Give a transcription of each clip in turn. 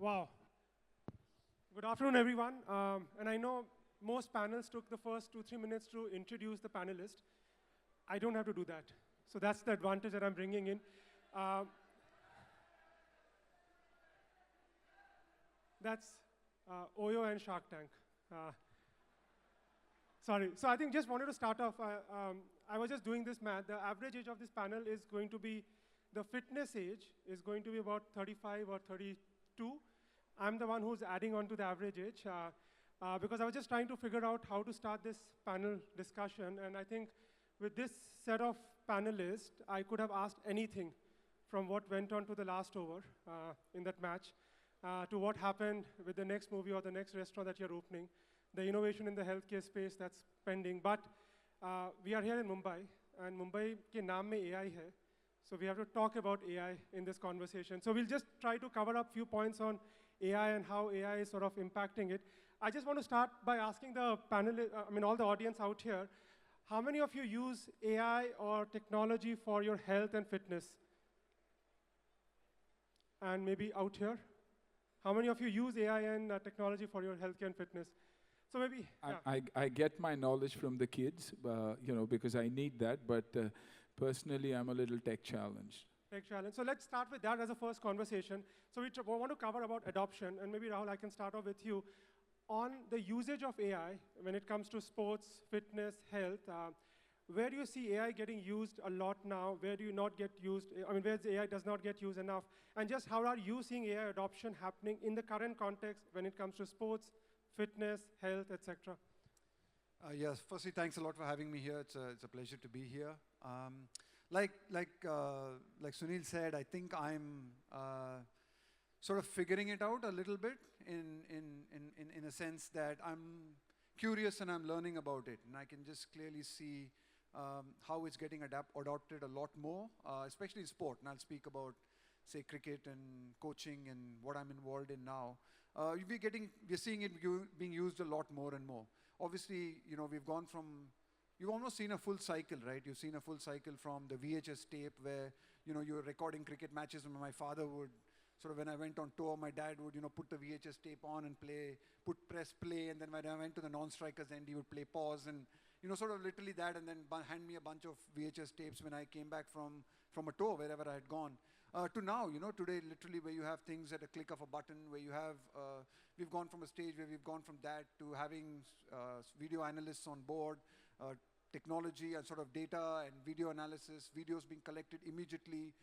Wow. Good afternoon, everyone. And I know most panels took the first 2-3 minutes to introduce the panelist. I don't have to do that. So that's the advantage that I'm bringing in. That's Oyo and Shark Tank. Sorry. So I think just wanted to start off. I was just doing this math. The average age of this panel is going to be, the fitness age is going to be about 35 or 32. I'm the one who's adding on to the average age because I was just trying to figure out how to start this panel discussion. And I think with this set of panelists, I could have asked anything from what went on to the last over in that match to what happened with the next movie or the next restaurant that you're opening, the innovation in the healthcare space that's pending. But we are here in Mumbai, and Mumbai ke naam mein AI hai. So we have to talk about AI in this conversation. So we'll just try to cover up a few points on AI and how AI is sort of impacting it. I just want to start by asking the panel, all the audience out here, how many of you use AI or technology for your health and fitness? And maybe out here, how many of you use AI and technology for your healthcare and fitness? So maybe, yeah. I get my knowledge from the kids, because I need that, but personally, I'm a little tech challenged. Tech challenge. So let's start with that as a first conversation. So we want to cover about adoption, and maybe Rahul, I can start off with you. On the usage of AI, when it comes to sports, fitness, health, where do you see AI getting used a lot now? Where do you not get used? Where AI does not get used enough? And just how are you seeing AI adoption happening in the current context when it comes to sports, fitness, health, etc.? Yes, firstly, thanks a lot for having me here. It's a pleasure to be here. Like Sunil said, I think I'm sort of figuring it out a little bit in a sense that I'm curious and I'm learning about it. And I can just clearly see how it's getting adopted a lot more, especially in sport. And I'll speak about, say, cricket and coaching and what I'm involved in now. We're seeing it being used a lot more and more. Obviously, we've gone from, you've almost seen a full cycle, right? You've seen a full cycle from the VHS tape where, you're recording cricket matches, and my father would, sort of when I went on tour, my dad would, put the VHS tape on and press play, and then when I went to the non-strikers end, he would play pause, and, sort of literally that, and then hand me a bunch of VHS tapes when I came back from a tour, wherever I had gone. To now, today, literally, where you have things at a click of a button, where you have, we've gone from a stage where we've gone from that to having video analysts on board, technology and sort of data and video analysis, videos being collected immediately,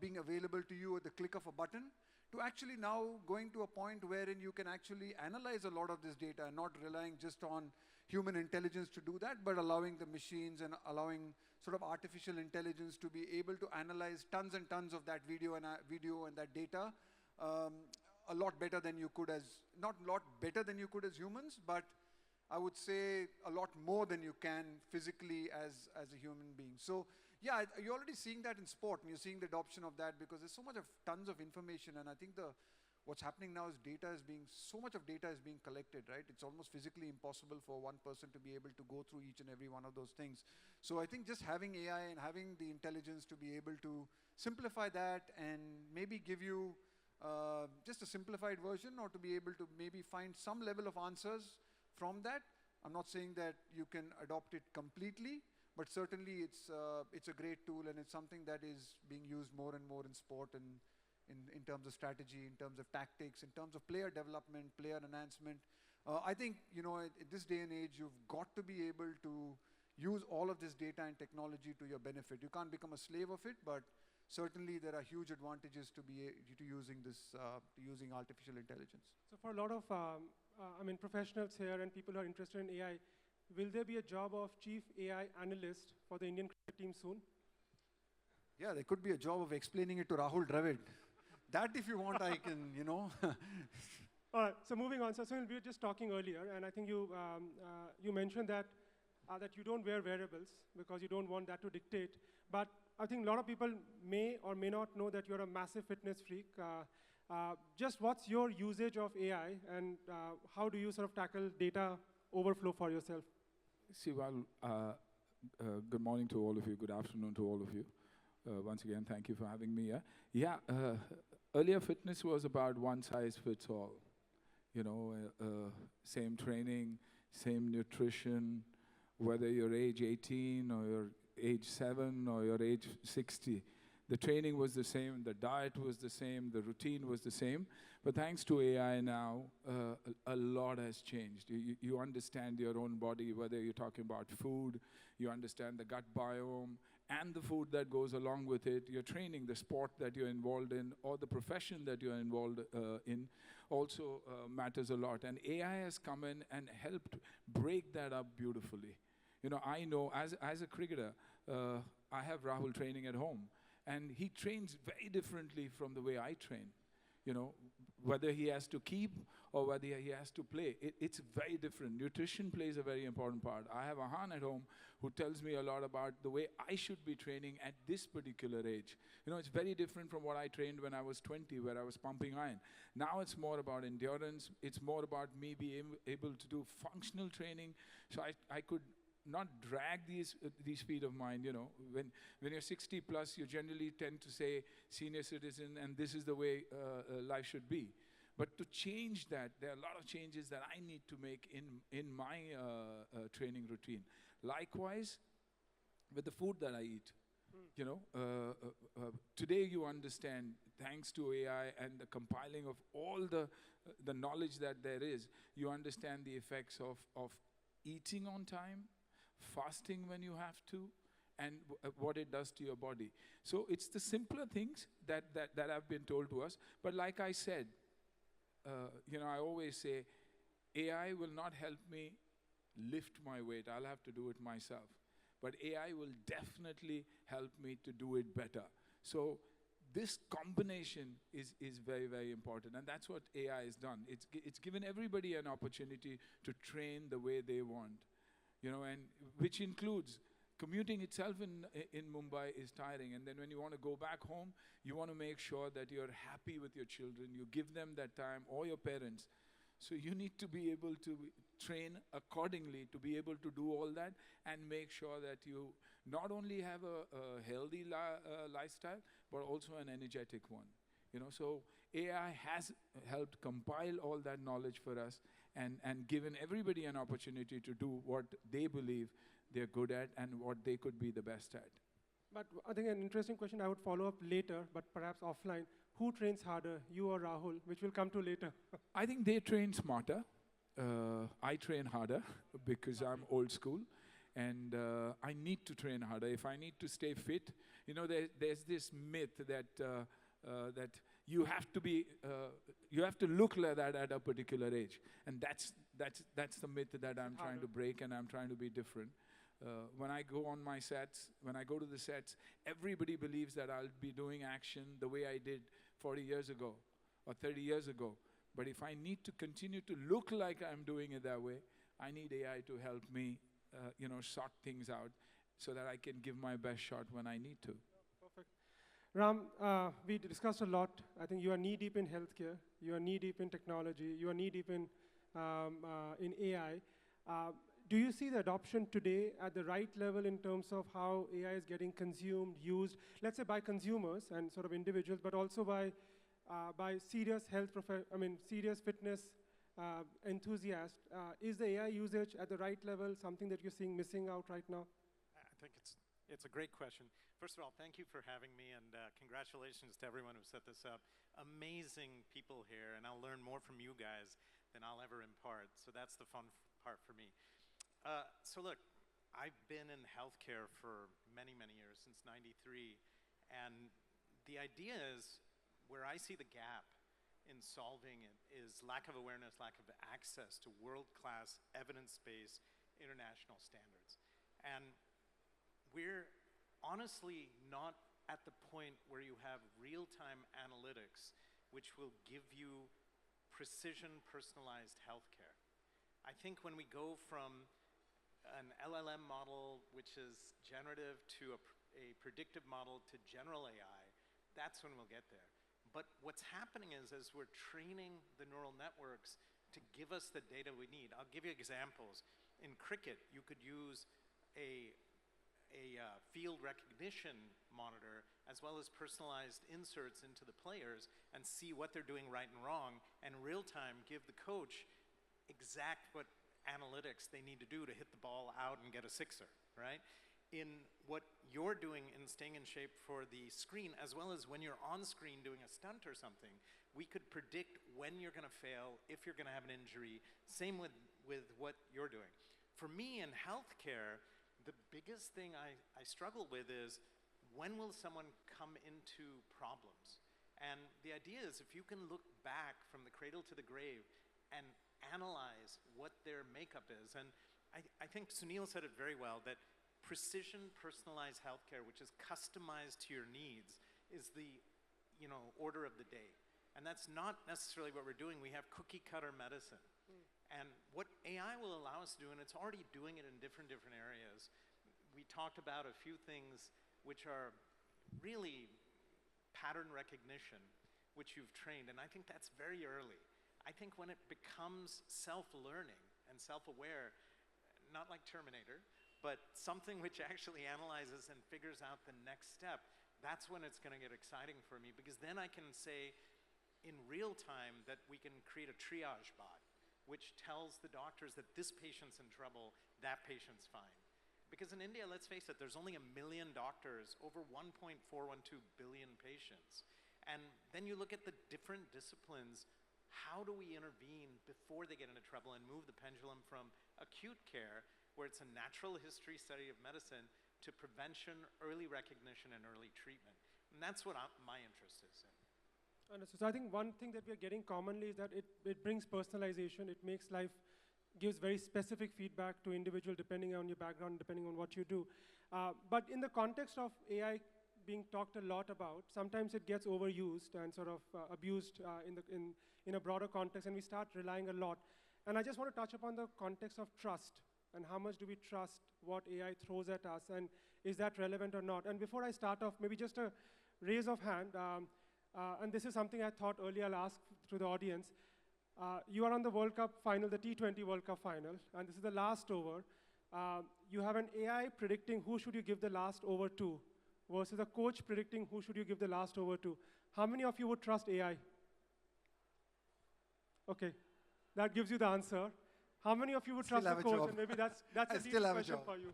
being available to you at the click of a button, to actually now going to a point wherein you can actually analyze a lot of this data and not relying just on human intelligence to do that, but allowing the machines and allowing sort of artificial intelligence to be able to analyze tons and tons of that video and that data a lot better than you could not a lot better than you could as humans, but I would say a lot more than you can physically as a human being. So yeah, you're already seeing that in sport, and you're seeing the adoption of that because there's so much of tons of information, and I think what's happening now is so much of data is being collected, right? It's almost physically impossible for one person to be able to go through each and every one of those things. So I think just having AI and having the intelligence to be able to simplify that and maybe give you just a simplified version, or to be able to maybe find some level of answers from that. I'm not saying that you can adopt it completely, but certainly it's a great tool, and it's something that is being used more and more in sport and in terms of strategy, in terms of tactics, in terms of player development, player enhancement. I think, at this day and age, you've got to be able to use all of this data and technology to your benefit. You can't become a slave of it, but certainly there are huge advantages to using artificial intelligence. So for a lot of professionals here and people who are interested in AI, will there be a job of chief AI analyst for the Indian cricket team soon? Yeah, there could be a job of explaining it to Rahul Dravid. That, if you want, I can, All right, so moving on. So we were just talking earlier, and I think you mentioned that you don't wear wearables because you don't want that to dictate. But I think a lot of people may or may not know that you're a massive fitness freak. Just what's your usage of AI, and how do you sort of tackle data overflow for yourself? See, good morning to all of you, good afternoon to all of you. Once again, thank you for having me here. Yeah, earlier fitness was about one size fits all. You know, same training, same nutrition, whether you're age 18 or you're age 7 or you're age 60. The training was the same, the diet was the same, the routine was the same. But thanks to AI now, a lot has changed. You understand your own body, whether you're talking about food, you understand the gut biome, and the food that goes along with it, your training, the sport that you're involved in, or the profession that you're involved in also matters a lot. And AI has come in and helped break that up beautifully. You know, I know as a cricketer, I have Rahul training at home, and he trains very differently from the way I train. You know, whether he has to keep or whether he has to play, it's very different. Nutrition plays a very important part. I have Ahan at home who tells me a lot about the way I should be training at this particular age. You know, it's very different from what I trained when I was 20, where I was pumping iron. Now it's more about endurance. It's more about me being able to do functional training. So I could not drag these feet of mine, you know. When you're 60 plus, you generally tend to say senior citizen, and this is the way life should be. But to change that, there are a lot of changes that I need to make in my training routine. Likewise, with the food that I eat. You know, today you understand, thanks to AI and the compiling of all the knowledge that there is, you understand the effects of eating on time, fasting when you have to, and what it does to your body. So it's the simpler things that have been told to us. But like I said, you know, I always say, AI will not help me lift my weight. I'll have to do it myself. But AI will definitely help me to do it better. So this combination is very, very important. And that's what AI has done. It's given everybody an opportunity to train the way they want. You know, and which includes commuting itself in Mumbai is tiring. And then when you want to go back home, you want to make sure that you're happy with your children. You give them that time, or your parents. So you need to be able to train accordingly to be able to do all that and make sure that you not only have a healthy lifestyle, but also an energetic one. You know, so AI has helped compile all that knowledge for us and given everybody an opportunity to do what they believe they're good at and what they could be the best at. But I think an interesting question I would follow up later, but perhaps offline. Who trains harder, you or Rahul, which we'll come to later? I think they train smarter. I train harder because I'm old school, and I need to train harder. If I need to stay fit, you know, there's this myth that that you have to be, you have to look like that at a particular age, and that's the myth that I'm trying to break, and I'm trying to be different. When I go on my sets, when I go to the sets, everybody believes that I'll be doing action the way I did 40 years ago or 30 years ago. But if I need to continue to look like I'm doing it that way, I need AI to help me, you know, sort things out so that I can give my best shot when I need to. Perfect. Ram, we discussed a lot. I think you are knee-deep in healthcare. You are knee-deep in technology. You are knee-deep in AI. Do you see the adoption today at the right level in terms of how AI is getting consumed, used, let's say by consumers and sort of individuals, but also by serious serious fitness enthusiasts? Is the AI usage at the right level something that you're seeing missing out right now? I think it's a great question. First of all, thank you for having me, and congratulations to everyone who set this up. Amazing people here, and I'll learn more from you guys than I'll ever impart. So that's the fun part for me. So look, I've been in healthcare for many, many years, since '93, and the idea is where I see the gap in solving it is lack of awareness, lack of access to world-class, evidence-based international standards. And we're honestly not at the point where you have real-time analytics which will give you precision, personalized healthcare. I think when we go from an LLM model, which is generative, to a predictive model to general AI, that's when we'll get there. But what's happening is, as we're training the neural networks to give us the data we need, I'll give you examples. In cricket, you could use a field recognition monitor as well as personalized inserts into the players and see what they're doing right and wrong, and real time give the coach exact what analytics they need to do to hit the ball out and get a sixer, right? In what you're doing in staying in shape for the screen, as well as when you're on screen doing a stunt or something, we could predict when you're gonna fail, if you're gonna have an injury, same with what you're doing. For me in healthcare, the biggest thing I struggle with is, when will someone come into problems? And the idea is, if you can look back from the cradle to the grave and analyze what their makeup is, and I think Sunil said it very well, that precision personalized healthcare, which is customized to your needs, is the order of the day. And that's not necessarily what we're doing. We have cookie cutter medicine. And what AI will allow us to do, and it's already doing it in different areas, we talked about a few things which are really pattern recognition, which you've trained, and I think that's very early. I think when it becomes self-learning and self-aware, not like Terminator, but something which actually analyzes and figures out the next step, that's when it's gonna get exciting for me, because then I can say in real time that we can create a triage bot, which tells the doctors that this patient's in trouble, that patient's fine. Because in India, let's face it, there's only 1 million doctors, over 1.412 billion patients. And then you look at the different disciplines, how do we intervene before they get into trouble and move the pendulum from acute care, where it's a natural history study of medicine, to prevention, early recognition, and early treatment. And that's what my interest is in. Understood. So I think one thing that we are getting commonly is that it brings personalization. It makes life, gives very specific feedback to individual depending on your background, depending on what you do. But in the context of AI being talked a lot about, sometimes it gets overused and sort of abused in a broader context, and we start relying a lot. And I just want to touch upon the context of trust, and how much do we trust what AI throws at us, and is that relevant or not? And before I start off, maybe just a raise of hand, and this is something I thought earlier I'll ask to the audience. You are on the World Cup final, the T20 World Cup final, and this is the last over. You have an AI predicting who should you give the last over to, versus a coach predicting who should you give the last over to. How many of you would trust AI? Okay, that gives you the answer. How many of you would trust the coach? And maybe that's a deep question for you.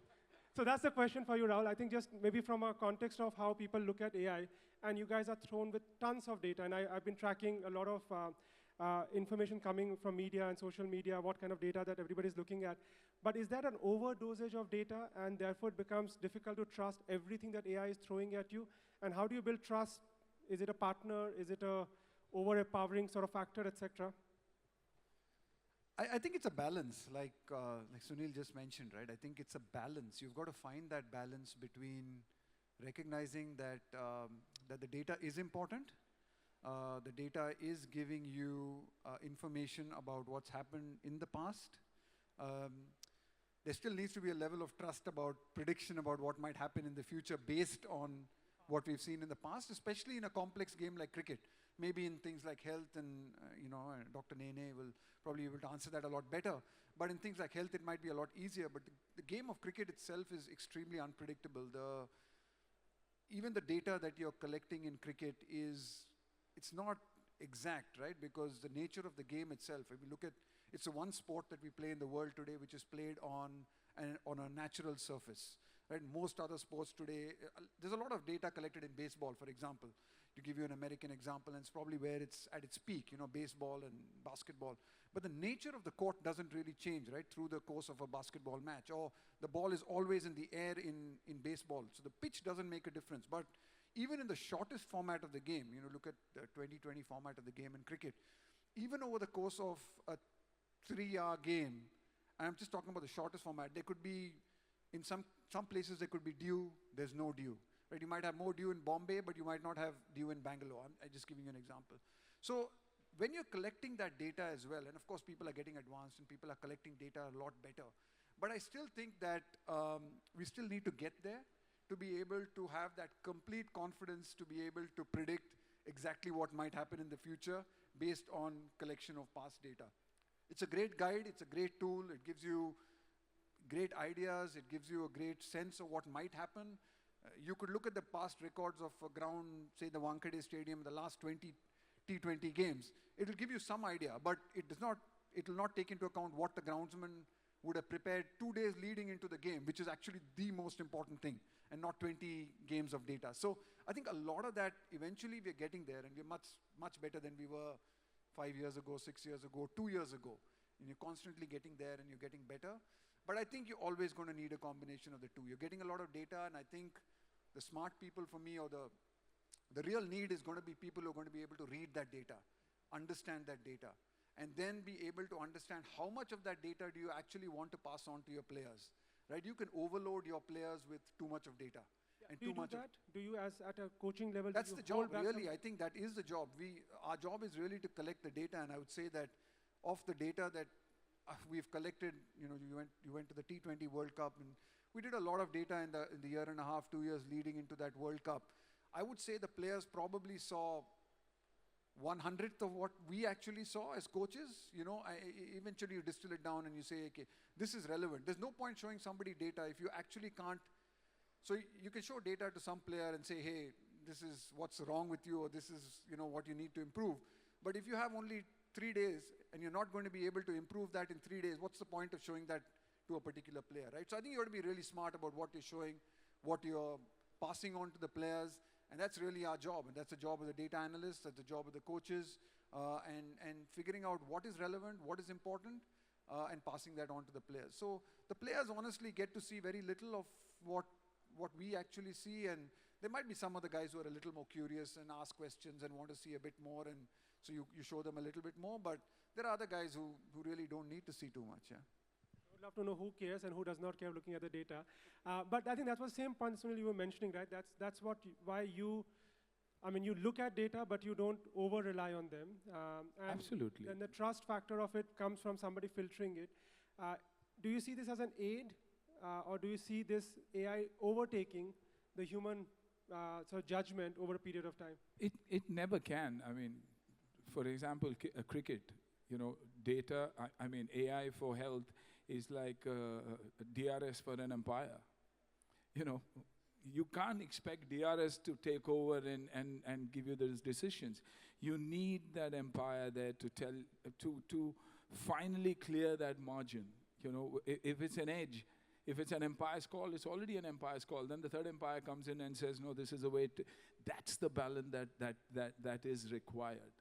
So that's the question for you, Rahul. I think just maybe from a context of how people look at AI, and you guys are thrown with tons of data, and I've been tracking a lot of information coming from media and social media, what kind of data that everybody's looking at. But is that an overdosage of data, and therefore it becomes difficult to trust everything that AI is throwing at you? And how do you build trust? Is it a partner? Is it a over-empowering sort of factor, etc.? I think it's a balance, like Sunil just mentioned, right? I think it's a balance. You've got to find that balance between recognizing that that the data is important. The data is giving you information about what's happened in the past. There still needs to be a level of trust about prediction about what might happen in the future based on what we've seen in the past, especially in a complex game like cricket. Maybe in things like health, and Dr. Nene will probably be able to answer that a lot better. But in things like health, it might be a lot easier. But the game of cricket itself is extremely unpredictable. Even the data that you're collecting in cricket it's not exact, right? Because the nature of the game itself, if we look at, it's the one sport that we play in the world today which is played on a natural surface, right? Most other sports today, there's a lot of data collected in baseball, for example, to give you an American example, and it's probably where it's at its peak, baseball and basketball. But the nature of the court doesn't really change, right, through the course of a basketball match, or the ball is always in the air in baseball. So the pitch doesn't make a difference. But even in the shortest format of the game, look at the 2020 format of the game in cricket, even over the course of a 3-hour game, and I'm just talking about the shortest format, there could be, in some places there could be dew, there's no dew. Right? You might have more dew in Bombay, but you might not have dew in Bangalore. I'm just giving you an example. So when you're collecting that data as well, and of course people are getting advanced and people are collecting data a lot better, but I still think that we still need to get there to be able to have that complete confidence to be able to predict exactly what might happen in the future based on collection of past data. It's a great guide, it's a great tool, it gives you great ideas, it gives you a great sense of what might happen. You could look at the past records of a ground, say the Wankhede Stadium, the last 20 T20 games. It will give you some idea, but it will not take into account what the groundsman would have prepared 2 days leading into the game, which is actually the most important thing, and not 20 games of data. So I think a lot of that, eventually we're getting there, and we're much, much better than we were 5 years ago, 6 years ago, 2 years ago. And you're constantly getting there and you're getting better. But I think you're always going to need a combination of the two. You're getting a lot of data, and I think the smart people for me, or the real need is going to be people who are going to be able to read that data, understand that data, and then be able to understand how much of that data do you actually want to pass on to your players, right? You can overload your players with too much of data. And do you do that? Do you, as at a coaching level, that's the job, really. I think that is the job. Our job is really to collect the data, and I would say that of the data that we've collected, you went to the T20 World Cup, and we did a lot of data in the year and a half, 2 years leading into that World Cup. I would say the players probably saw 1/100th of what we actually saw as coaches. Eventually you distill it down and you say, okay, this is relevant. There's no point showing somebody data if you actually can't. So you can show data to some player and say, hey, this is what's wrong with you, or this is what you need to improve. But if you have only 3 days and you're not going to be able to improve that in 3 days, what's the point of showing that to a particular player, right? So I think you have to be really smart about what you're showing, what you're passing on to the players, and that's really our job. And that's the job of the data analysts, that's the job of the coaches, and figuring out what is relevant, what is important, and passing that on to the players. So the players honestly get to see very little of what we actually see, and there might be some other guys who are a little more curious and ask questions and want to see a bit more, and so you show them a little bit more, but there are other guys who really don't need to see too much, yeah. I would love to know who cares and who does not care looking at the data. But I think that was the same point, Sunil, you were mentioning, right? That's why you look at data, but you don't over-rely on them. Absolutely. And the trust factor of it comes from somebody filtering it. Do you see this as an aid, or do you see this AI overtaking the human judgment over a period of time? It never can. For example, cricket, data, AI for health is like DRS for an umpire. You can't expect DRS to take over and give you those decisions. You need that umpire there to finally clear that margin. If it's an edge, if it's an umpire's call, it's already an umpire's call. Then the third umpire comes in and says, no, this is the way. That's the balance that is required.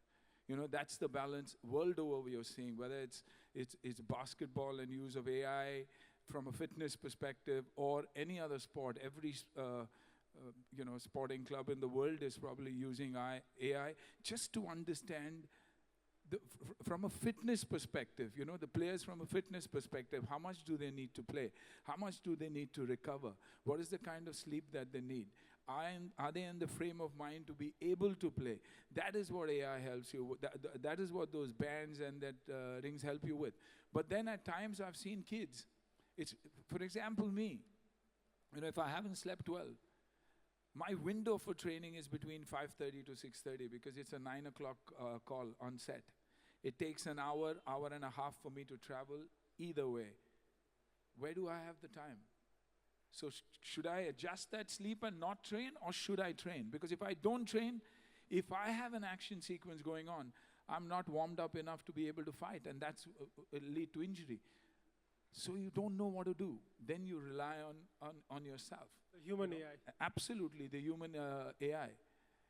That's the balance world over we are seeing, whether it's basketball and use of AI from a fitness perspective or any other sport. Every sporting club in the world is probably using AI just to understand from a fitness perspective, the players from a fitness perspective, how much do they need to play? How much do they need to recover? What is the kind of sleep that they need? Are they in the frame of mind to be able to play? That is what AI helps you with. That is what those bands and that rings help you with. But then at times I've seen kids. For example, me. If I haven't slept well, my window for training is between 5:30 to 6:30 because it's a 9 o'clock call on set. It takes an hour and a half for me to travel either way. Where do I have the time? So should I adjust that sleep and not train, or should I train? Because if I don't train, if I have an action sequence going on, I'm not warmed up enough to be able to fight, and that's it'll lead to injury. So you don't know what to do. Then you rely on yourself. The human AI. Absolutely, the human AI.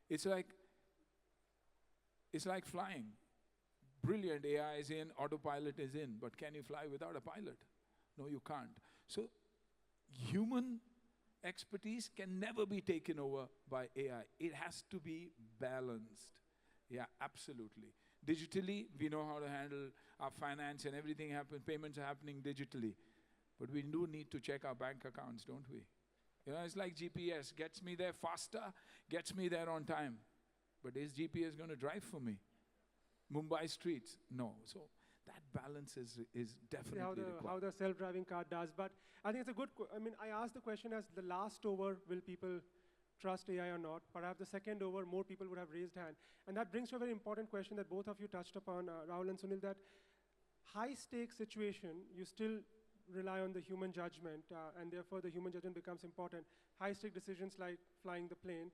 It's like flying. Brilliant AI is in, autopilot is in, but can you fly without a pilot? No, you can't. So human expertise can never be taken over by AI. It has to be balanced. Yeah, absolutely. Digitally, we know how to handle our finance and everything happens, payments are happening digitally. But we do need to check our bank accounts, don't we? It's like GPS, gets me there faster, gets me there on time. But is GPS going to drive for me? Mumbai streets? No. So that balance is definitely required. How the self-driving car does. But I think it's a good, I asked the question as the last over, will people trust AI or not? Perhaps the second over, more people would have raised hand. And that brings to a very important question that both of you touched upon, Rahul and Sunil, that high-stakes situation, you still rely on the human judgment, and therefore the human judgment becomes important. High-stake decisions like flying the plane,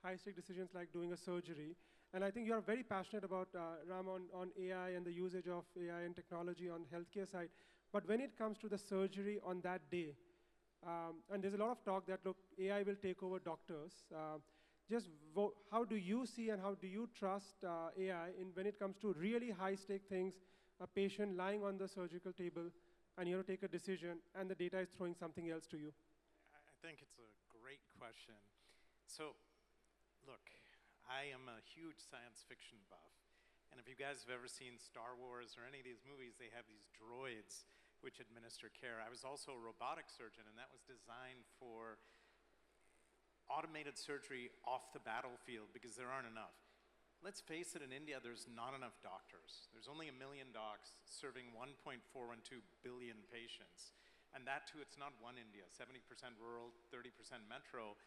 high-stake decisions like doing a surgery. And I think you're very passionate about, Ram, on AI and the usage of AI and technology on healthcare side. But when it comes to the surgery on that day, and there's a lot of talk that, look, AI will take over doctors. How do you see and how do you trust AI when it comes to really high-stake things, a patient lying on the surgical table, and you have to take a decision, and the data is throwing something else to you? I think it's a great question. So, look, I am a huge science fiction buff. And if you guys have ever seen Star Wars or any of these movies, they have these droids which administer care. I was also a robotic surgeon, and that was designed for automated surgery off the battlefield because there aren't enough. Let's face it, in India, there's not enough doctors. There's only 1 million docs serving 1.412 billion patients. And that too, it's not one India, 70% rural, 30% metro.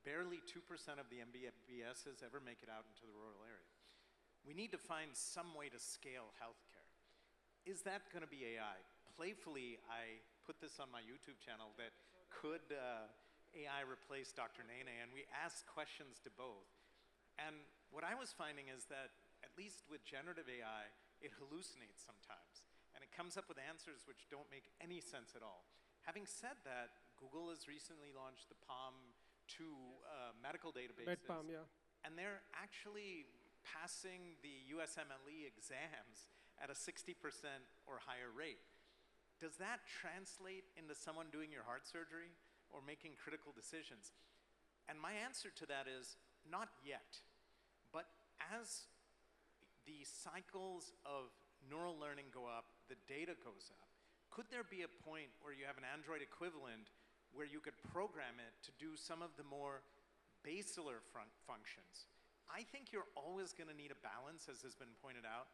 Barely 2% of the MBBSs ever make it out into the rural area. We need to find some way to scale healthcare. Is that going to be AI? Playfully, I put this on my YouTube channel that could AI replace Dr. Nene, and we asked questions to both. And what I was finding is that, at least with generative AI, it hallucinates sometimes. And it comes up with answers which don't make any sense at all. Having said that, Google has recently launched the PaLM-2 medical databases. MedPalm, yeah. And they're actually passing the USMLE exams at a 60% or higher rate. Does that translate into someone doing your heart surgery or making critical decisions? And my answer to that is, not yet. But as the cycles of neural learning go up, the data goes up, could there be a point where you have an Android equivalent where you could program it to do some of the more basilar functions? I think you're always going to need a balance, as has been pointed out,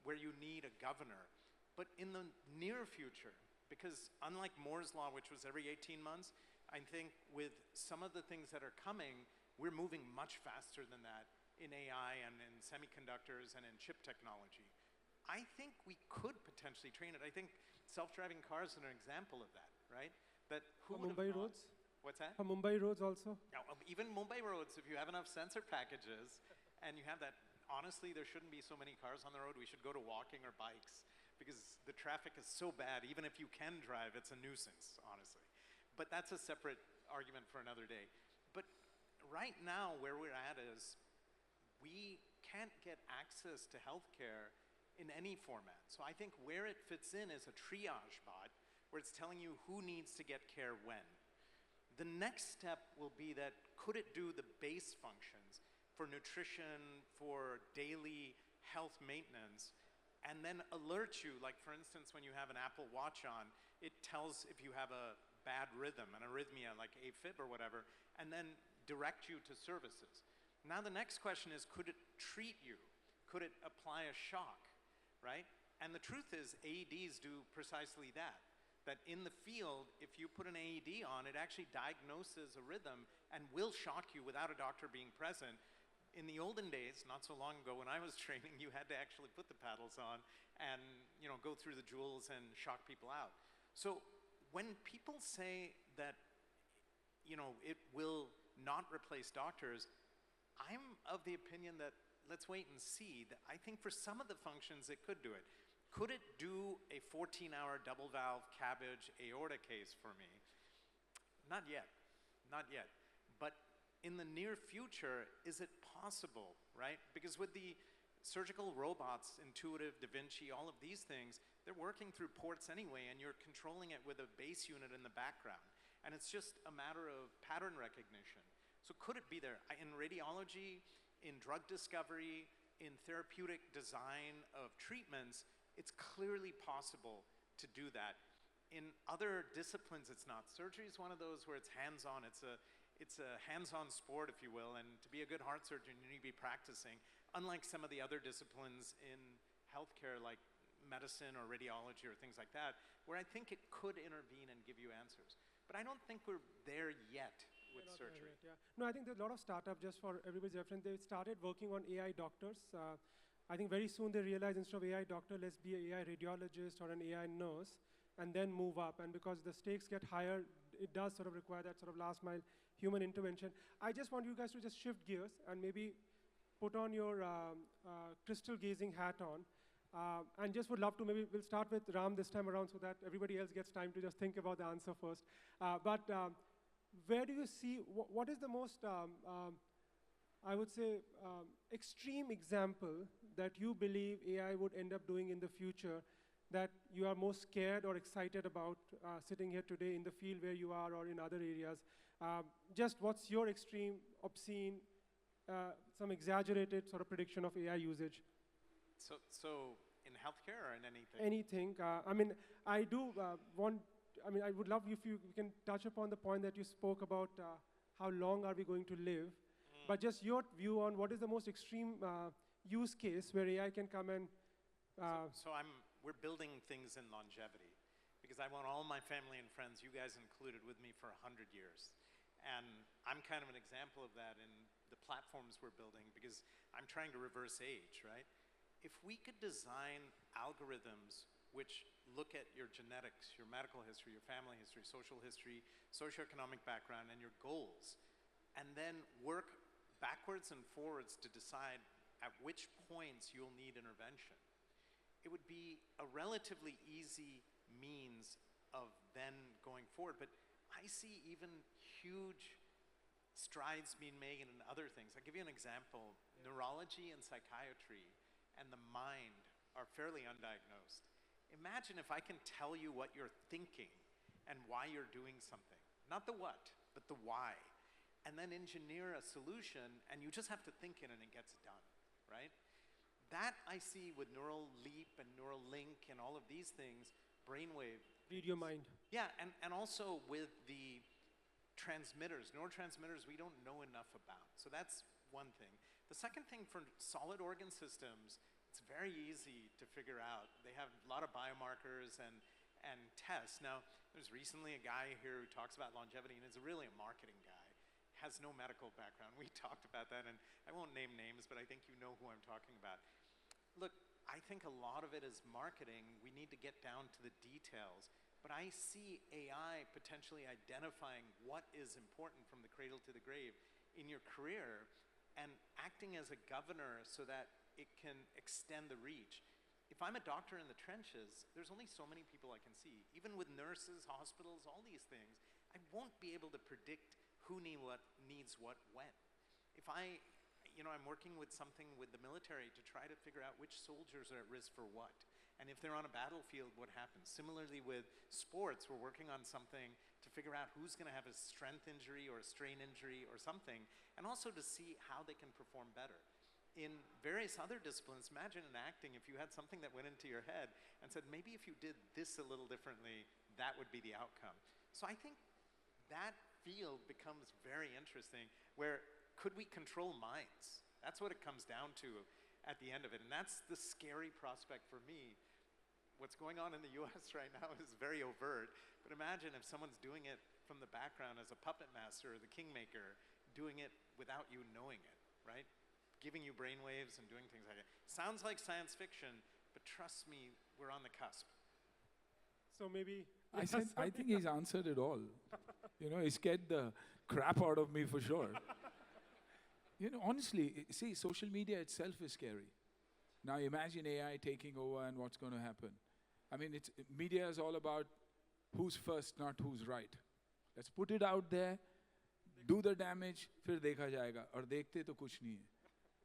where you need a governor. But in the near future, because unlike Moore's Law, which was every 18 months, I think with some of the things that are coming, we're moving much faster than that in AI and in semiconductors and in chip technology. I think we could potentially train it. I think self-driving cars are an example of that, right? That who would have Mumbai thought- roads? What's that? Mumbai roads also? Now, even Mumbai roads, if you have enough sensor packages and you have that, honestly, there shouldn't be so many cars on the road. We should go to walking or bikes because the traffic is so bad. Even if you can drive, it's a nuisance, honestly. But that's a separate argument for another day. But right now, where we're at is we can't get access to healthcare in any format. So I think where it fits in is a triage bot where it's telling you who needs to get care when. The next step will be that could it do the base functions for nutrition, for daily health maintenance, and then alert you, like for instance, when you have an Apple Watch on, it tells if you have a bad rhythm, an arrhythmia like AFib or whatever, and then direct you to services. Now the next question is, could it treat you? Could it apply a shock, right? And the truth is, AEDs do precisely that. That in the field, if you put an AED on, it actually diagnoses a rhythm and will shock you without a doctor being present. In the olden days, not so long ago when I was training, you had to actually put the paddles on and go through the jewels and shock people out. So when people say that it will not replace doctors, I'm of the opinion that let's wait and see. That I think for some of the functions it could do it. Could it do a 14-hour double valve cabbage aorta case for me? Not yet, not yet. But in the near future, is it possible, right? Because with the surgical robots, Intuitive, Da Vinci, all of these things, they're working through ports anyway, and you're controlling it with a base unit in the background. And it's just a matter of pattern recognition. So could it be there? In radiology, in drug discovery, in therapeutic design of treatments, it's clearly possible to do that. In other disciplines, it's not. Surgery is one of those where it's hands-on. It's a hands-on sport, if you will, and to be a good heart surgeon, you need to be practicing, unlike some of the other disciplines in healthcare, like medicine or radiology or things like that, where I think it could intervene and give you answers. But I don't think we're there yet with surgery. Yet, yeah. No, I think there's a lot of startups, just for everybody's reference, they started working on AI doctors. I think very soon they realized instead of AI doctor, let's be an AI radiologist or an AI nurse. and then move up. And because the stakes get higher, it does sort of require that sort of last mile human intervention. I just want you guys to just shift gears and maybe put on your crystal gazing hat on. And just would love to, maybe we'll start with Ram this time around so that everybody else gets time to just think about the answer first. Where do you see, what is the most, I would say, extreme example that you believe AI would end up doing in the future that you are most scared or excited about sitting here today in the field where you are or in other areas? Just what's your extreme, obscene, some exaggerated sort of prediction of AI usage? So in healthcare or in anything? Anything. I mean, I do want, I mean, I would love if you can touch upon the point that you spoke about how long are we going to live, but just your view on what is the most extreme use case where AI can come and... we're building things in longevity because I want all my family and friends, you guys included, with me for 100 years. And I'm kind of an example of that in the platforms we're building because I'm trying to reverse age, right? If we could design algorithms which look at your genetics, your medical history, your family history, social history, socioeconomic background, and your goals, and then work backwards and forwards to decide at which points you'll need intervention, it would be a relatively easy means of then going forward. But I see even huge strides being made in other things. I'll give you an example. Neurology and psychiatry and the mind are fairly undiagnosed. Imagine if I can tell you what you're thinking and why you're doing something. Not the what, but the why. And then engineer a solution, and you just have to think it and it gets done, right? That I see with Neural Leap and Neural Link and all of these things, brainwave. Read your mind. Yeah, and also with the transmitters, neurotransmitters we don't know enough about. So that's one thing. The second thing for solid organ systems, it's very easy to figure out. They have a lot of biomarkers and tests. Now, there's recently a guy here who talks about longevity and is really a marketing guy, has no medical background. We talked about that, and I won't name names, but I think you know who I'm talking about. Look, I think a lot of it is marketing. We need to get down to the details. But I see AI potentially identifying what is important from the cradle to the grave in your career and acting as a governor so that it can extend the reach. If I'm a doctor in the trenches, there's only so many people I can see. Even with nurses, hospitals, all these things, I won't be able to predict who needs what when. If I'm working with something with the military to try to figure out which soldiers are at risk for what. And if they're on a battlefield, what happens? Similarly with sports, we're working on something to figure out who's going to have a strength injury or a strain injury or something, and also to see how they can perform better. In various other disciplines, imagine in acting, if you had something that went into your head and said, maybe if you did this a little differently, that would be the outcome. So I think that field becomes very interesting, where could we control minds? That's what it comes down to at the end of it, and that's the scary prospect for me. What's going on in the US right now is very overt, but imagine if someone's doing it from the background as a puppet master or the kingmaker, doing it without you knowing it, right? Giving you brainwaves and doing things like that. Sounds like science fiction, but trust me, we're on the cusp. So maybe... I think he's answered it all. He scared the crap out of me for sure. Honestly, see, social media itself is scary. Now imagine AI taking over and what's going to happen. I mean, media is all about who's first, not who's right. Let's put it out there, do the damage, फिर देखा जाएगा. और देखते तो कुछ नहीं है.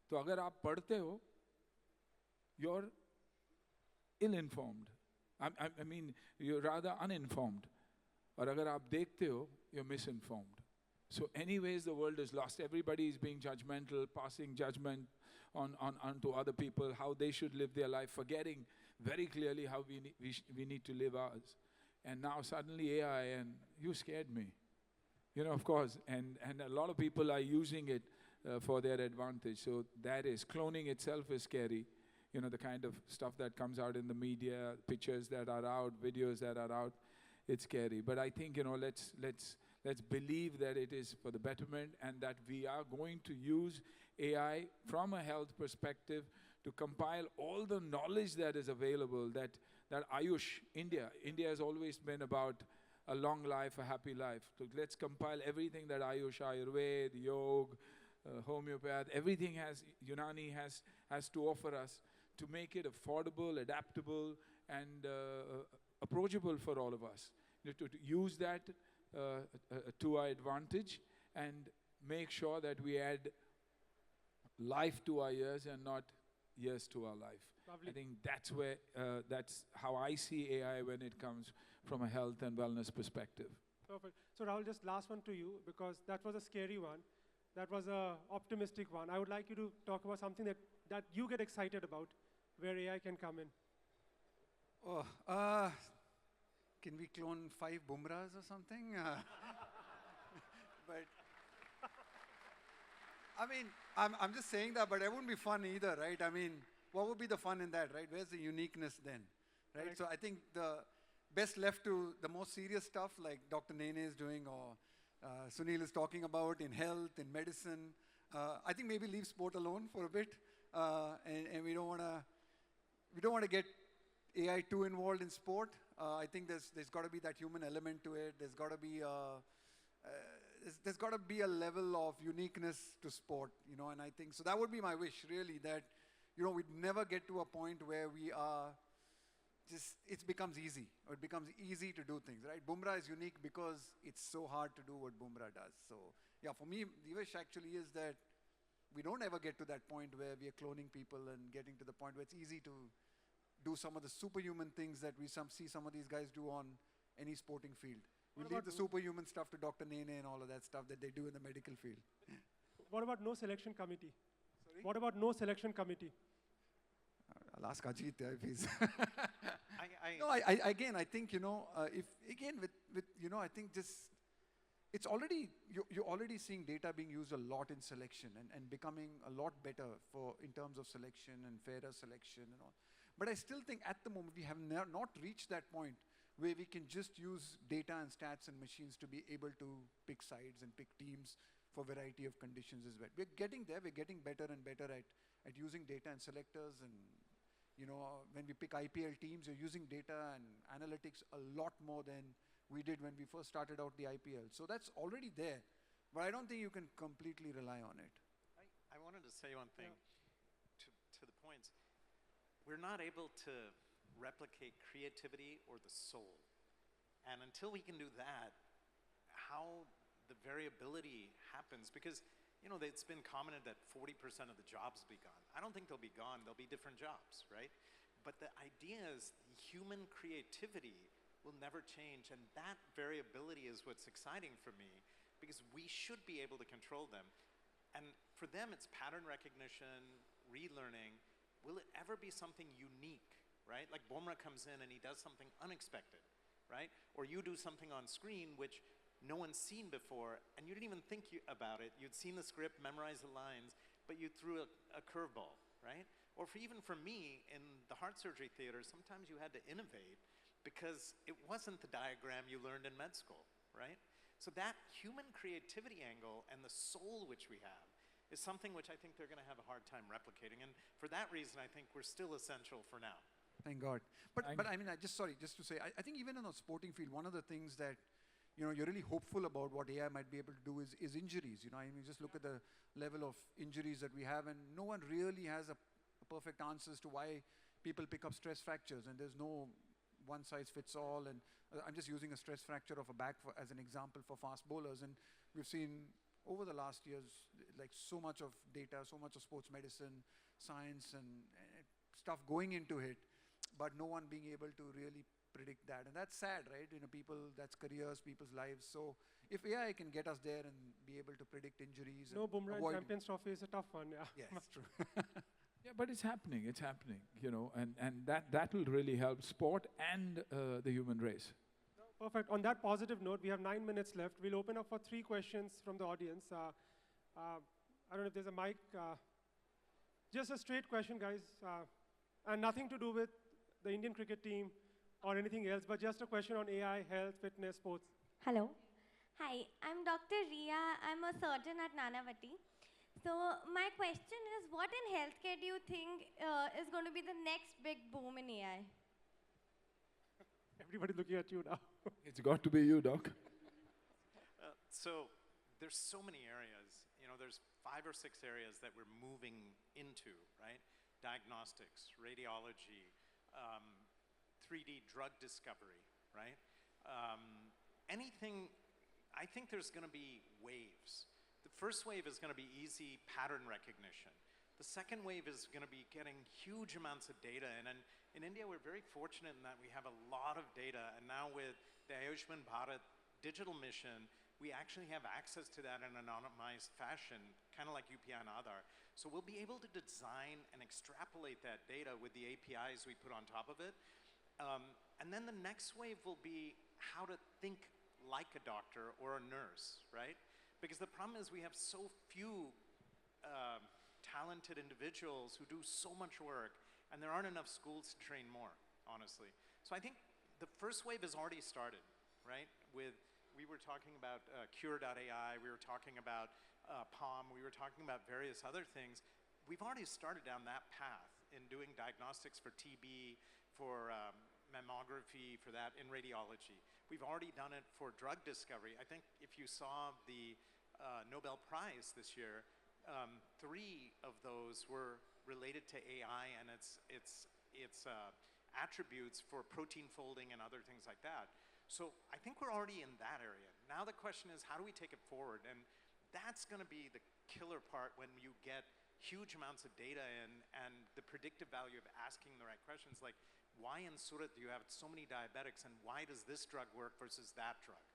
तो अगर आप पढ़ते हो, you're ill-informed. I mean, you're rather uninformed. और अगर आप देखते हो, you're misinformed. So anyways, the world is lost. Everybody is being judgmental, passing judgment onto other people, how they should live their life, forgetting very clearly how we need to live ours. And now suddenly AI, and you scared me. Of course, and a lot of people are using it for their advantage. So that is, cloning itself is scary. The kind of stuff that comes out in the media, pictures that are out, videos that are out, it's scary. But I think, let's believe that it is for the betterment and that we are going to use AI from a health perspective to compile all the knowledge that is available, that Ayush, India has always been about a long life, a happy life. So let's compile everything that Ayush, Ayurveda, Yoga, homeopath, everything Unani has to offer us to make it affordable, adaptable, and approachable for all of us. To use that to our advantage and make sure that we add life to our years and not years to our life. Lovely. I think that's how I see AI when it comes from a health and wellness perspective. Perfect. So Rahul, just last one to you, because that was a scary one. That was a optimistic one. I would like you to talk about something that you get excited about, where AI can come in. Oh, can we clone 5 Bumrahs or something? But I mean, I'm just saying that, but it wouldn't be fun either, right? I mean, what would be the fun in that, right? Where's the uniqueness then, right? Correct. So I think the best left to the more serious stuff like Dr. Nene is doing or Sunil is talking about in health, in medicine. I think maybe leave sport alone for a bit, and we don't want to get AI too involved in sport. I think there's got to be that human element to it. There's got to be a level of uniqueness to sport, and I think so. That would be my wish, really, that we'd never get to a point where we are it becomes easy, or it becomes easy to do things, right? Bumrah is unique because it's so hard to do what Bumrah does. So yeah, for me, the wish actually is that we don't ever get to that point where we are cloning people and getting to the point where it's easy to do some of the superhuman things that we see some of these guys do on any sporting field. We leave the superhuman stuff to Dr. Nene and all of that stuff that they do in the medical field. What about no selection committee? Sorry? What about no selection committee? I'll ask Ajit if he's... I No, I think, if again with I think just, it's already, you're already seeing data being used a lot in selection and becoming a lot better in terms of selection and fairer selection and all. But I still think at the moment we have not reached that point where we can just use data and stats and machines to be able to pick sides and pick teams for variety of conditions as well. We're getting there, we're getting better and better at using data and selectors, and when we pick IPL teams, you're using data and analytics a lot more than we did when we first started out the IPL. So that's already there, but I don't think you can completely rely on it. I wanted to say one thing to the points. We're not able to replicate creativity or the soul. And until we can do that, how the variability happens, because it's been commented that 40% of the jobs will be gone. I don't think they'll be gone, there'll be different jobs, right? But the idea is the human creativity will never change, and that variability is what's exciting for me, because we should be able to control them. And for them, it's pattern recognition, relearning. Will it ever be something unique, right? Like Bumrah comes in and he does something unexpected, right? Or you do something on screen which no one's seen before, and you didn't even think about it. You'd seen the script, memorized the lines, but you threw a curveball, right? Or even for me, in the heart surgery theater, sometimes you had to innovate because it wasn't the diagram you learned in med school, right? So that human creativity angle and the soul which we have is something which I think they're going to have a hard time replicating. And for that reason, I think we're still essential for now. Thank God. But I mean, just to say, I think even in the sporting field, one of the things that you're really hopeful about what AI might be able to do is injuries. I mean, just look at the level of injuries that we have, and no one really has a perfect answer as to why people pick up stress fractures, and there's no one size fits all. And I'm just using a stress fracture of a back as an example for fast bowlers, and we've seen over the last years like so much of data, so much of sports medicine, science, and stuff going into it, but no one being able to really predict that. And that's sad, right? That's careers, people's lives. So if AI can get us there and be able to predict injuries, No, and Bumrah avoid Champions Trophy is a tough one, yeah. Yes, it's true. Yeah, but it's happening, and that will really help sport and the human race. Perfect. On that positive note, we have 9 minutes left. We'll open up for 3 questions from the audience. I don't know if there's a mic. Just a straight question, guys, and nothing to do with the Indian cricket team or anything else, but just a question on AI, health, fitness, sports. Hello. Hi, I'm Dr. Ria. I'm a surgeon at Nanavati. So my question is, what in healthcare do you think is going to be the next big boom in AI? Everybody looking at you now. It's got to be you, Doc. So there's so many areas. You know, there's 5 or 6 areas that we're moving into, right? Diagnostics, radiology, 3D drug discovery, right? Anything, I think there's going to be waves. The first wave is going to be easy pattern recognition. The second wave is going to be getting huge amounts of data. And in India, we're very fortunate in that we have a lot of data. And now with the Ayushman Bharat digital mission, we actually have access to that in an anonymized fashion, kind of like UPI and Aadhaar. So we'll be able to design and extrapolate that data with the APIs we put on top of it. And then the next wave will be how to think like a doctor or a nurse, right? Because the problem is we have so few talented individuals who do so much work, and there aren't enough schools to train more, honestly. So I think the first wave has already started, right? We were talking about Cure.ai, we were talking about Palm, we were talking about various other things. We've already started down that path in doing diagnostics for TB, for mammography, for that in radiology. We've already done it for drug discovery. I think if you saw the Nobel Prize this year, 3 of those were related to AI and its attributes for protein folding and other things like that. So I think we're already in that area. Now the question is, how do we take it forward? And that's going to be the killer part when you get huge amounts of data in and the predictive value of asking the right questions, like why in Surat do you have so many diabetics and why does this drug work versus that drug?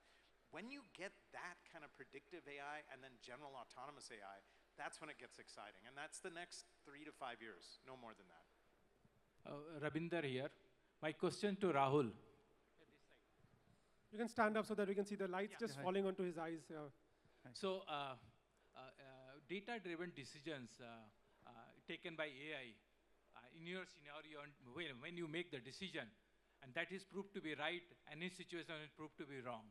When you get that kind of predictive AI and then general autonomous AI, that's when it gets exciting. And that's the next 3 to 5 years, no more than that. Rabinder here. My question to Rahul. You can stand up so that we can see the lights just falling onto his eyes. So, data-driven decisions taken by AI, in your scenario, when you make the decision, and that is proved to be right, and in situation it proved to be wrong.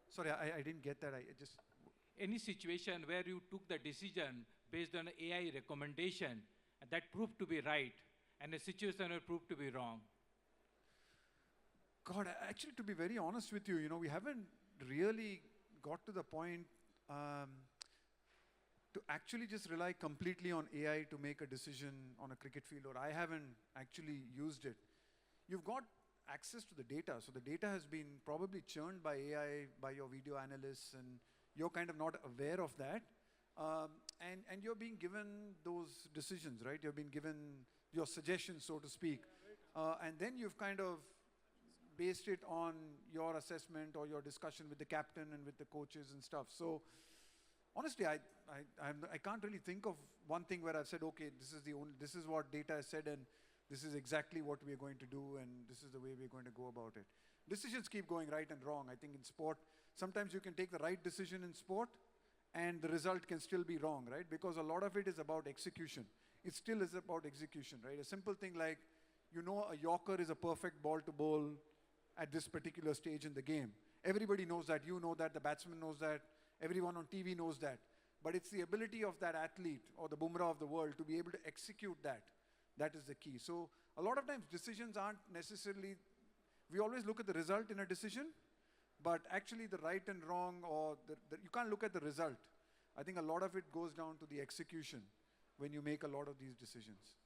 Sorry, I didn't get that. Any situation where you took the decision based on AI recommendation, and that proved to be right, and the situation will prove to be wrong. God, actually, to be very honest with you, we haven't really got to the point to actually just rely completely on AI to make a decision on a cricket field, or I haven't actually used it. You've got access to the data, so the data has been probably churned by AI, by your video analysts, and you're kind of not aware of that. And you're being given those decisions, right? You've been given your suggestions, so to speak. And then you've kind of based it on your assessment or your discussion with the captain and with the coaches and stuff. So honestly, I can't really think of one thing where I've said, okay, this is what data has said, and this is exactly what we're going to do, and this is the way we're going to go about it. Decisions keep going right and wrong. I think in sport, sometimes you can take the right decision in sport, and the result can still be wrong, right? Because a lot of it is about execution. It still is about execution, right? A simple thing like, a Yorker is a perfect ball to bowl at this particular stage in the game. Everybody knows that, you know that, the batsman knows that, everyone on TV knows that. But it's the ability of that athlete or the Bumrah of the world to be able to execute that. That is the key. So a lot of times decisions aren't necessarily, we always look at the result in a decision, but actually the right and wrong, or you can't look at the result. I think a lot of it goes down to the execution when you make a lot of these decisions.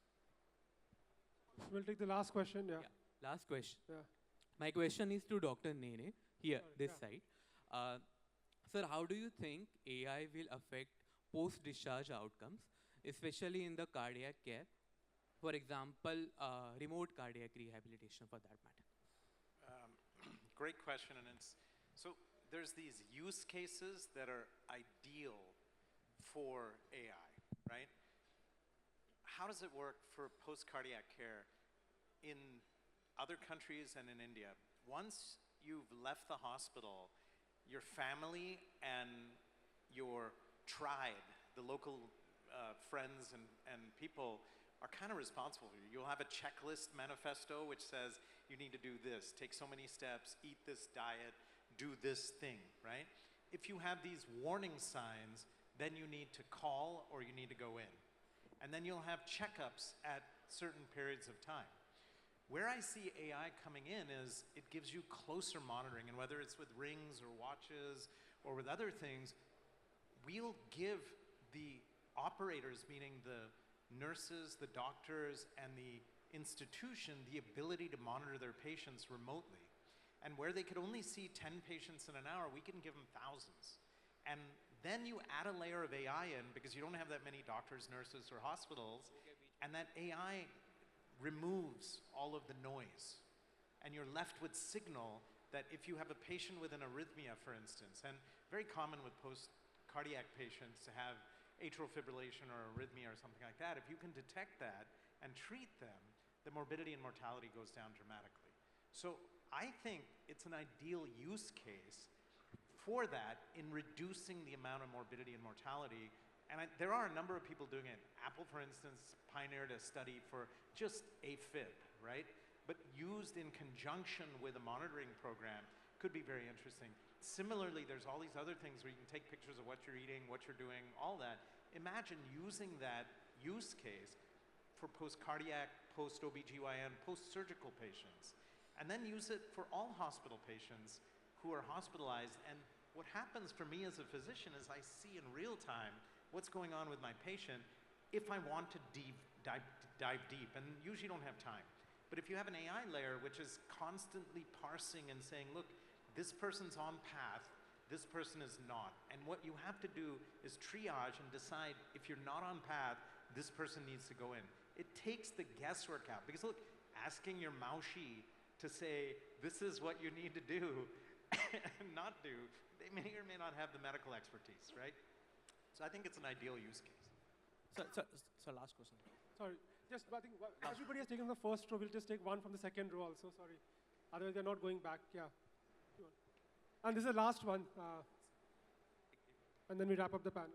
We'll take the last question, yeah. Last question. Yeah. My question is to Dr. Nene, here, this side. Sir, how do you think AI will affect post-discharge outcomes, especially in the cardiac care? For example, remote cardiac rehabilitation for that matter. Great question, and so there's these use cases that are ideal for AI, right? How does it work for post-cardiac care in other countries and in India? Once you've left the hospital, your family and your tribe, the local friends and people are kind of responsible for you. You'll have a checklist manifesto which says you need to do this, take so many steps, eat this diet, do this thing, right? If you have these warning signs, then you need to call or you need to go in. And then you'll have checkups at certain periods of time. Where I see AI coming in is it gives you closer monitoring, and whether it's with rings or watches or with other things, we'll give the operators, meaning the nurses, the doctors, and the institution, the ability to monitor their patients remotely. And where they could only see 10 patients in an hour, we can give them thousands. And then you add a layer of AI in, because you don't have that many doctors, nurses, or hospitals, and that AI removes all of the noise. And you're left with signal that if you have a patient with an arrhythmia, for instance, and very common with post-cardiac patients to have atrial fibrillation or arrhythmia or something like that, if you can detect that and treat them, the morbidity and mortality goes down dramatically. So I think it's an ideal use case for that in reducing the amount of morbidity and mortality. And there are a number of people doing it. Apple, for instance, pioneered a study for just AFib, right? But used in conjunction with a monitoring program could be very interesting. Similarly, there's all these other things where you can take pictures of what you're eating, what you're doing, all that. Imagine using that use case for post-cardiac, post-OBGYN, post-surgical patients, and then use it for all hospital patients who are hospitalized. And what happens for me as a physician is I see in real time what's going on with my patient if I want to dive deep, and usually don't have time. But if you have an AI layer which is constantly parsing and saying, look, this person's on path, this person is not. And what you have to do is triage and decide if you're not on path, this person needs to go in. It takes the guesswork out, because look, asking your Maushi to say, this is what you need to do and not do, they may or may not have the medical expertise, right? So I think it's an ideal use case. So last question. Sorry, just I think everybody has taken the first row. We'll just take one from the second row also, sorry. Otherwise they're not going back, yeah. And this is the last one. And then we wrap up the panel.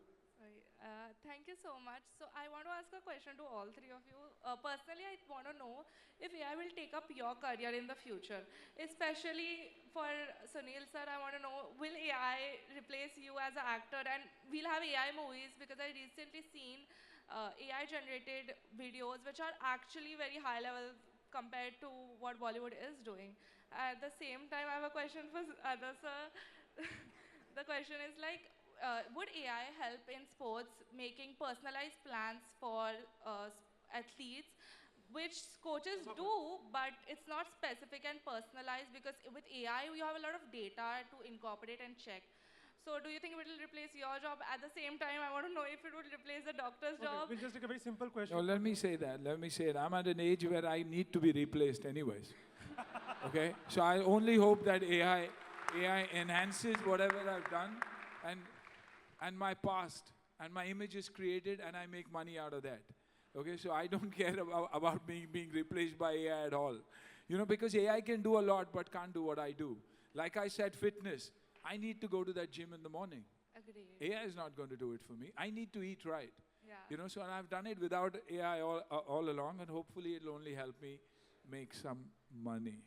Thank you so much. So I want to ask a question to all three of you. Personally, I want to know if AI will take up your career in the future. Especially for Sunil sir, I want to know, will AI replace you as an actor? And we'll have AI movies, because I recently seen AI-generated videos which are actually very high level compared to what Bollywood is doing. At the same time, I have a question for Ada sir. The question is like, would AI help in sports making personalized plans for athletes, which coaches do, but it's not specific and personalized, because with AI, you have a lot of data to incorporate and check. So do you think it will replace your job? At the same time, I want to know if it would replace the doctor's job. We'll just take a very simple question. No, let me say that. Let me say it. I'm at an age where I need to be replaced anyways. Okay? So I only hope that AI enhances whatever I've done, and my past, and my image is created, and I make money out of that. Okay, so I don't care about being replaced by AI at all. You know, because AI can do a lot, but can't do what I do. Like I said, fitness. I need to go to that gym in the morning. Agreed. AI is not going to do it for me. I need to eat right. Yeah. You know, so I've done it without AI all along, and hopefully it'll only help me make some money.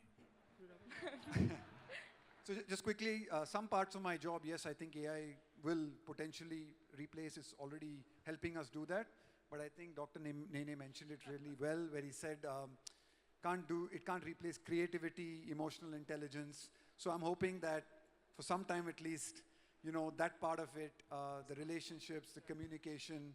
So just quickly, some parts of my job, yes, I think AI will potentially replace. It's already helping us do that. But I think Dr. Nene mentioned it really well, where he said it can't replace creativity, emotional intelligence. So I'm hoping that for some time at least, you know, that part of it, the relationships, the communication,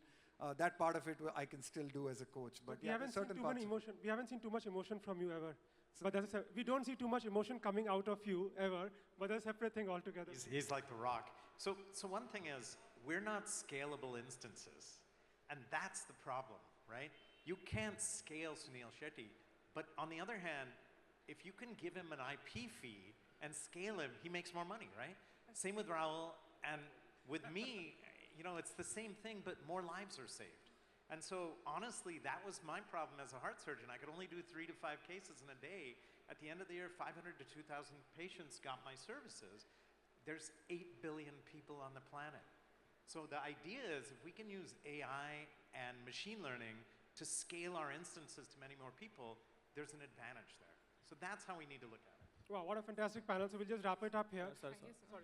that part of it I can still do as a coach. But we haven't seen too much emotion. We haven't seen too much emotion from you ever. But we don't see too much emotion coming out of you ever, but that's a separate thing altogether. He's like the rock. So one thing is, we're not scalable instances. And that's the problem, right? You can't scale Sunil Shetty. But on the other hand, if you can give him an IP fee and scale him, he makes more money, right? Same with Raul. And with me, you know, it's the same thing, but more lives are saved. And so honestly, that was my problem as a heart surgeon. I could only do 3 to 5 cases in a day. At the end of the year, 500 to 2,000 patients got my services. There's 8 billion people on the planet. So the idea is, if we can use AI and machine learning to scale our instances to many more people, there's an advantage there. So that's how we need to look at it. Wow, what a fantastic panel. So we'll just wrap it up here. Sorry.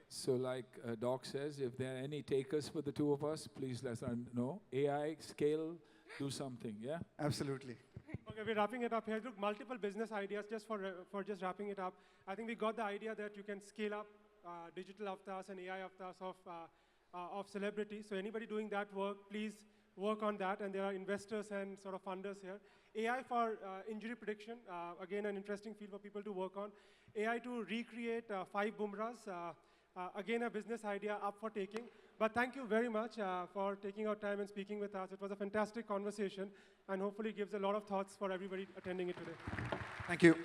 So like Doc says, if there are any takers for the two of us, please let us know. AI, scale, do something, yeah? Absolutely. Okay, we're wrapping it up here. Look, multiple business ideas just for just wrapping it up. I think we got the idea that you can scale up digital avatars and AI avatars of celebrities. So anybody doing that work, please work on that. And there are investors and sort of funders here. AI for injury prediction, again, an interesting field for people to work on. AI to recreate 5 Bumrahs, again, a business idea up for taking. But thank you very much for taking our time and speaking with us. It was a fantastic conversation and hopefully gives a lot of thoughts for everybody attending it today. Thank you.